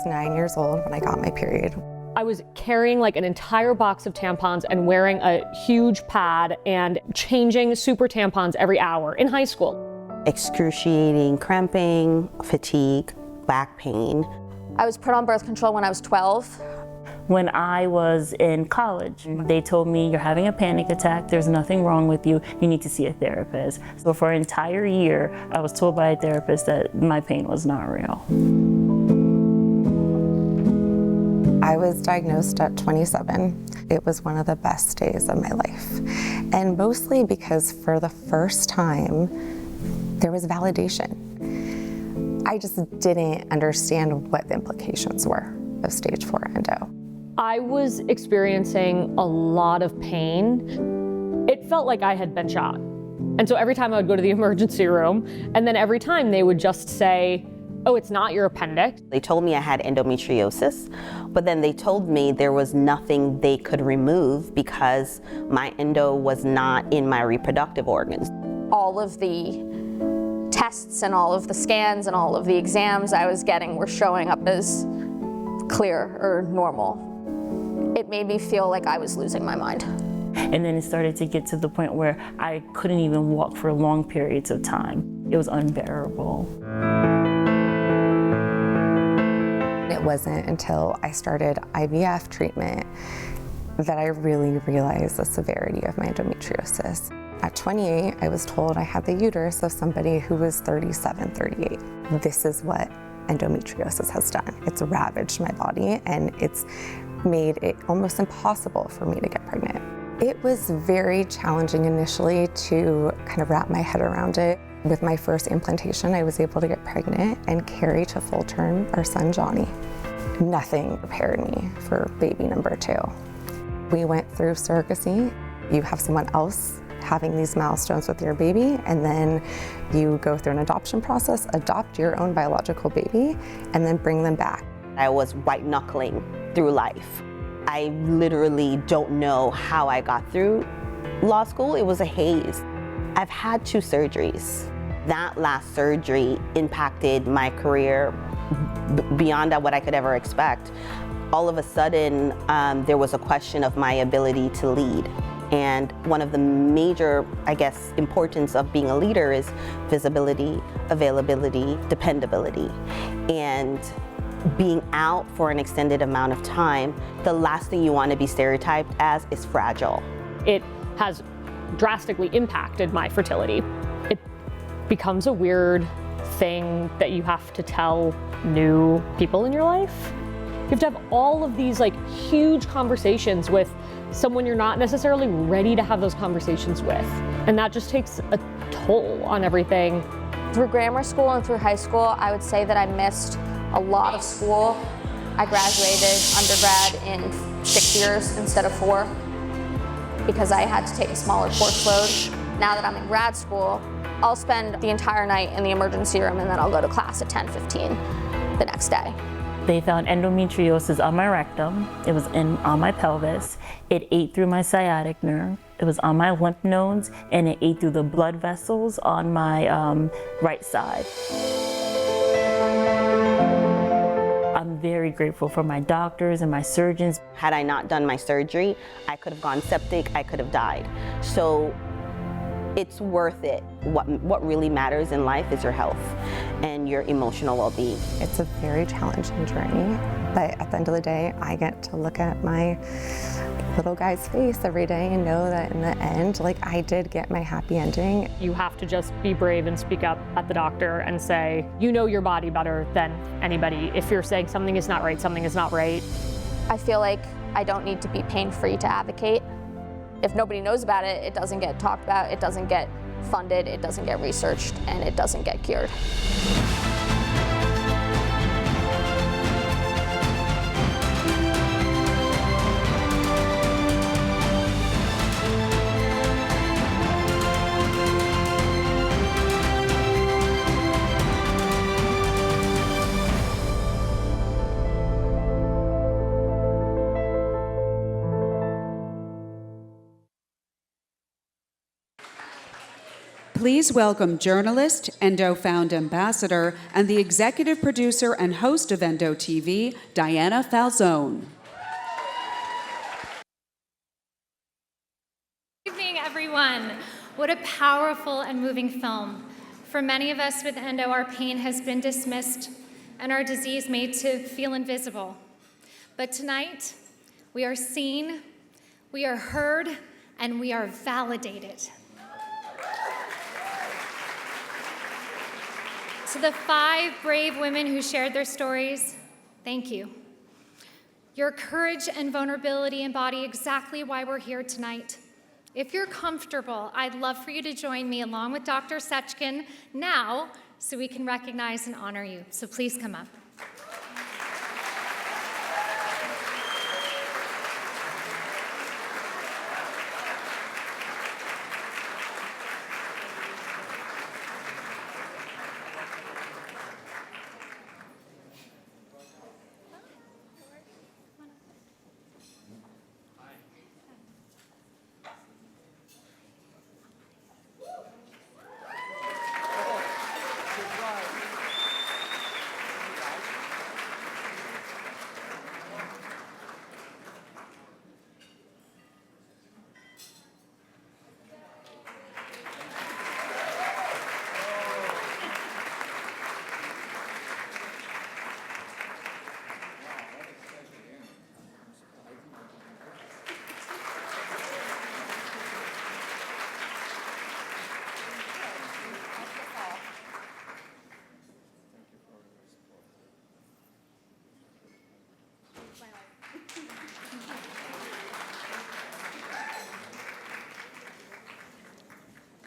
was 9 years old when I got my period. I was carrying like an entire box of tampons and wearing a huge pad and changing super tampons every hour in high school. Excruciating cramping, fatigue, back pain. I was put on birth control when I was 12. When I was in college, they told me, you're having a panic attack, there's nothing wrong with you, you need to see a therapist. So for an entire year, I was told by a therapist that my pain was not real. I was diagnosed at 27. It was one of the best days of my life. And mostly because for the first time, there was validation. I just didn't understand what the implications were of stage 4 endo. I was experiencing a lot of pain. It felt like I had been shot. And so every time I would go to the emergency room, and then every time they would just say, oh, it's not your appendix. They told me I had endometriosis, but then they told me there was nothing they could remove because my endo was not in my reproductive organs. All of the tests and all of the scans and all of the exams I was getting were showing up as clear or normal. It made me feel like I was losing my mind. And then it started to get to the point where I couldn't even walk for long periods of time. It was unbearable. It wasn't until I started IVF treatment that I really realized the severity of my endometriosis. At 28, I was told I had the uterus of somebody who was 37, 38. This is what endometriosis has done. It's ravaged my body and it's made it almost impossible for me to get pregnant. It was very challenging initially to kind of wrap my head around it. With my first implantation, I was able to get pregnant and carry to full term our son, Johnny. Nothing prepared me for baby number 2. We went through surrogacy. You have someone else having these milestones with your baby, and then you go through an adoption process, adopt your own biological baby, and then bring them back. I was white knuckling through life. I literally don't know how I got through law school. It was a haze. I've had 2 surgeries. That last surgery impacted my career beyond what I could ever expect. All of a sudden, there was a question of my ability to lead. And one of the major, I guess, importance of being a leader is visibility, availability, dependability. And being out for an extended amount of time, the last thing you want to be stereotyped as is fragile. It has drastically impacted my fertility. It becomes a weird thing that you have to tell new people in your life. You have to have all of these like huge conversations with someone you're not necessarily ready to have those conversations with. And that just takes a toll on everything. Through grammar school and through high school, I would say that I missed a lot of school. I graduated undergrad in 6 years instead of 4 because I had to take a smaller course load. Now that I'm in grad school, I'll spend the entire night in the emergency room and then I'll go to class at 10:15 the next day. They found endometriosis on my rectum. It was on my pelvis. It ate through my sciatic nerve. It was on my lymph nodes, and it ate through the blood vessels on my right side. I'm very grateful for my doctors and my surgeons. Had I not done my surgery, I could have gone septic, I could have died. So it's worth it. What really matters in life is your health and your emotional well-being. It's a very challenging journey, but at the end of the day, I get to look at my little guy's face every day and know that in the end, like, I did get my happy ending. You have to just be brave and speak up at the doctor and say, you know your body better than anybody. If you're saying something is not right, something is not right. I feel like I don't need to be pain-free to advocate. If nobody knows about it, it doesn't get talked about, it doesn't get funded, it doesn't get researched, and it doesn't get cured. Please welcome journalist, EndoFound ambassador, and the executive producer and host of Endo TV, Diana Falzone. Good evening, everyone. What a powerful and moving film. For many of us with endo, our pain has been dismissed and our disease made to feel invisible. But tonight, we are seen, we are heard, and we are validated. To the 5 brave women who shared their stories, thank you. Your courage and vulnerability embody exactly why we're here tonight. If you're comfortable, I'd love for you to join me along with Dr. Seckin now so we can recognize and honor you. So please come up.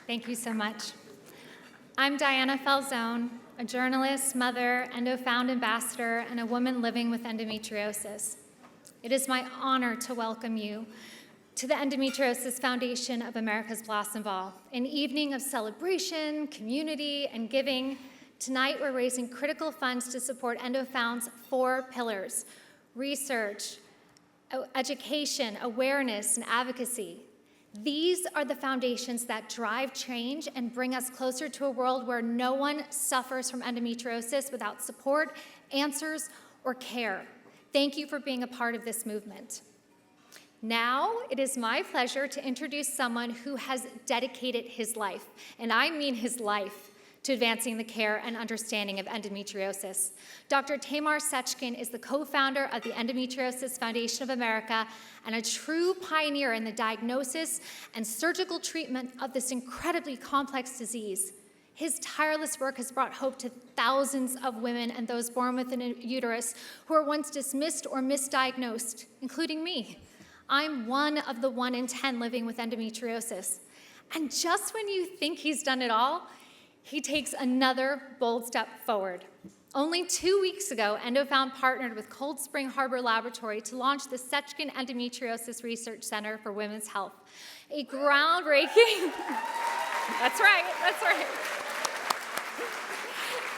Thank you so much. I'm Diana Falzone, a journalist, mother, EndoFound ambassador, and a woman living with endometriosis. It is my honor to welcome you to the Endometriosis Foundation of America's Blossom Ball, an evening of celebration, community, and giving. Tonight, we're raising critical funds to support EndoFound's 4 pillars: research, education, awareness, and advocacy. These are the foundations that drive change and bring us closer to a world where no one suffers from endometriosis without support, answers, or care. Thank you for being a part of this movement. Now, it is my pleasure to introduce someone who has dedicated his life, and I mean his life, to advancing the care and understanding of endometriosis. Dr. Tamer Seckin is the co-founder of the Endometriosis Foundation of America and a true pioneer in the diagnosis and surgical treatment of this incredibly complex disease. His tireless work has brought hope to thousands of women and those born with a uterus who were once dismissed or misdiagnosed, including me. I'm one of the 1 in 10 living with endometriosis. And just when you think he's done it all, he takes another bold step forward. Only 2 weeks ago, EndoFound partnered with Cold Spring Harbor Laboratory to launch the Seckin Endometriosis Research Center for Women's Health, a groundbreaking, that's right.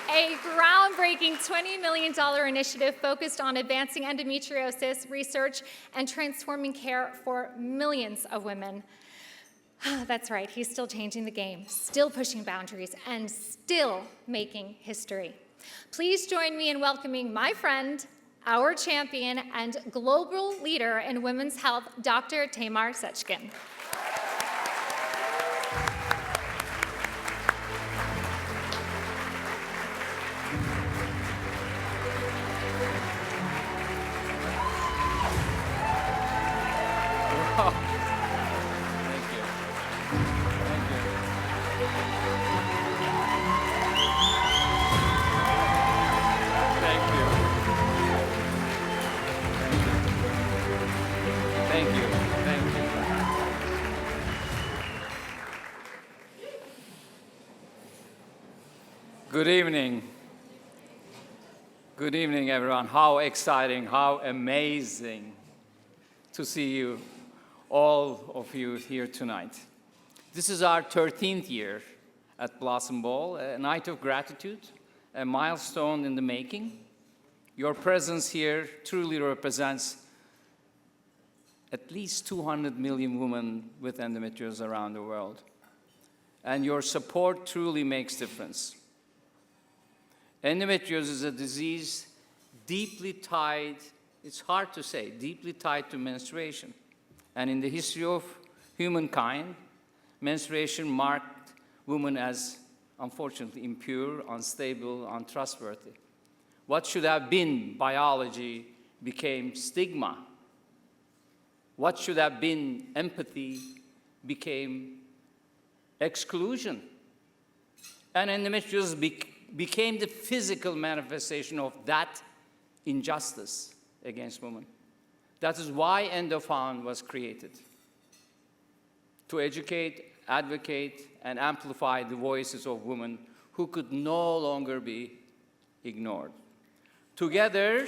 A groundbreaking $20 million initiative focused on advancing endometriosis research and transforming care for millions of women. That's right, he's still changing the game, still pushing boundaries, and still making history. Please join me in welcoming my friend, our champion, and global leader in women's health, Dr. Tamer Seckin. Good evening. Good evening, everyone. How exciting, how amazing to see you, all of you here tonight. This is our 13th year at Blossom Ball, a night of gratitude, a milestone in the making. Your presence here truly represents at least 200 million women with endometriosis around the world. and your support truly makes difference. Endometriosis is a disease deeply tied, it's hard to say, deeply tied to menstruation. And in the history of humankind, menstruation marked women as, unfortunately, impure, unstable, untrustworthy. What should have been biology became stigma. What should have been empathy became exclusion. And endometriosis became the physical manifestation of that injustice against women. That is why EndoFound was created, to educate, advocate, and amplify the voices of women who could no longer be ignored. Together,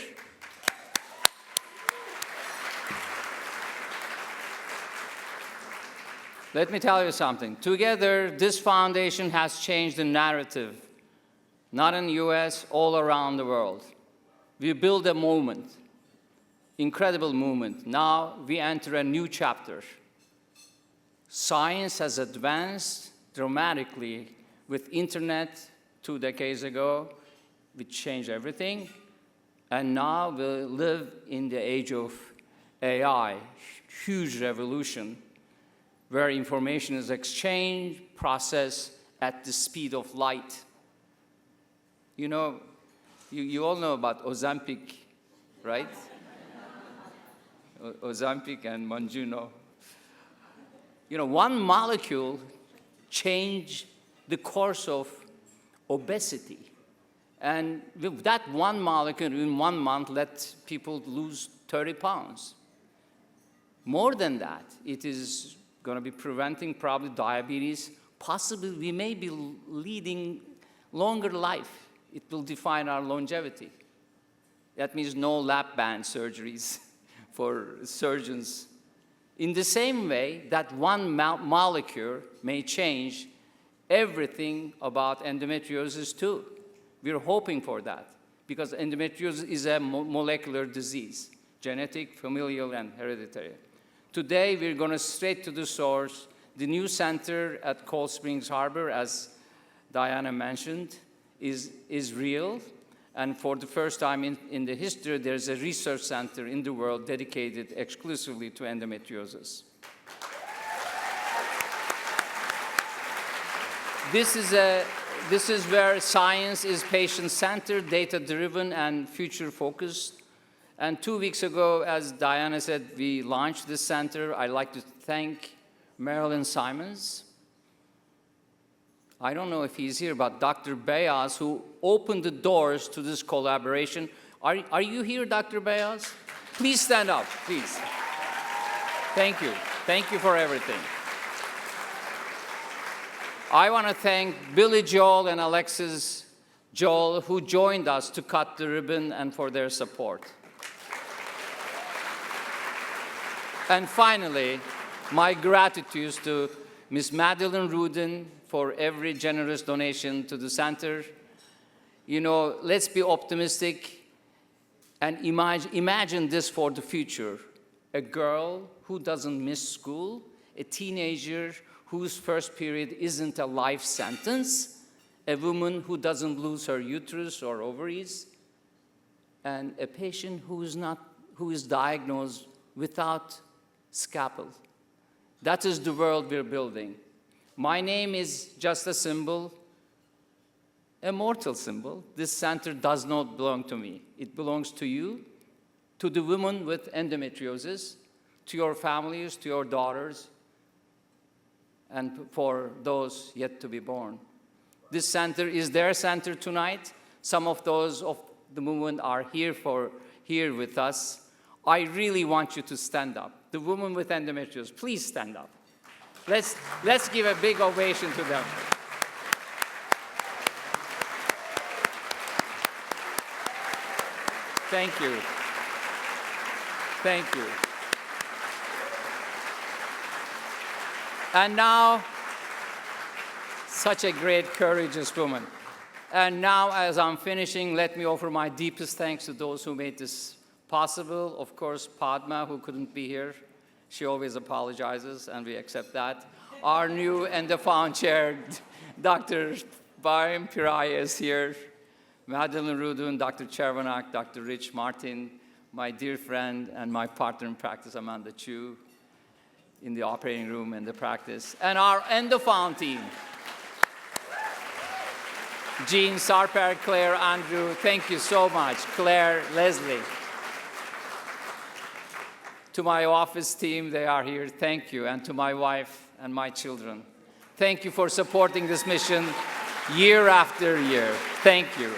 let me tell you something. Together, this foundation has changed the narrative, not in the US, all around the world. We build a movement, incredible movement. Now we enter a new chapter. Science has advanced dramatically with internet 2 decades ago, which changed everything. And now we live in the age of AI, huge revolution, where information is exchanged, processed at the speed of light. You know, you all know about Ozempic, right? Ozempic and Monjuno. You know, one molecule changed the course of obesity. And with that one molecule in 1 month let people lose 30 pounds. More than that, it is going to be preventing probably diabetes. Possibly we may be leading longer life. It will define our longevity. That means no lap band surgeries for surgeons. In the same way, that one molecule may change everything about endometriosis too. We're hoping for that, because endometriosis is a molecular disease, genetic, familial, and hereditary. Today, we're going straight to the source. The new center at Cold Springs Harbor, as Diana mentioned, is real. And for the first time in the history, there's a research center in the world dedicated exclusively to endometriosis. This is where science is patient-centered, data-driven, and future-focused. And 2 weeks ago, as Diana said, we launched this center. I'd like to thank Marilyn Simons. I don't know if he's here, but Dr. Beyaz, who opened the doors to this collaboration. Are you here, Dr. Beyaz? Please stand up, please. Thank you. Thank you for everything. I want to thank Billy Joel and Alexis Joel, who joined us to cut the ribbon, and for their support. And finally, my gratitude to Ms. Madeline Rudin for every generous donation to the center. You know, let's be optimistic and imagine this for the future. A girl who doesn't miss school, a teenager whose first period isn't a life sentence, a woman who doesn't lose her uterus or ovaries, and a patient who is diagnosed without scalpel. That is the world we're building. My name is just a symbol, a mortal symbol. This center does not belong to me. It belongs to you, to the women with endometriosis, to your families, to your daughters, and for those yet to be born. This center is their center tonight. Some of those of the movement are here with us. I really want you to stand up. The women with endometriosis, please stand up. Let's give a big ovation to them. Thank you. Thank you. And now, such a great, courageous woman. And now, as I'm finishing, let me offer my deepest thanks to those who made this possible. Of course, Padma, who couldn't be here. She always apologizes, and we accept that. Our new EndoFound chair, Dr. Bayram Pirai is here. Madeline Rudun, Dr. Chervanak, Dr. Rich Martin, my dear friend and my partner in practice, Amanda Chu, in the operating room and the practice, and our EndoFound team. Jean, Sarper, Claire, Andrew, thank you so much. Claire, Leslie. To my office team, they are here, thank you. And to my wife and my children, thank you for supporting this mission year after year. Thank you.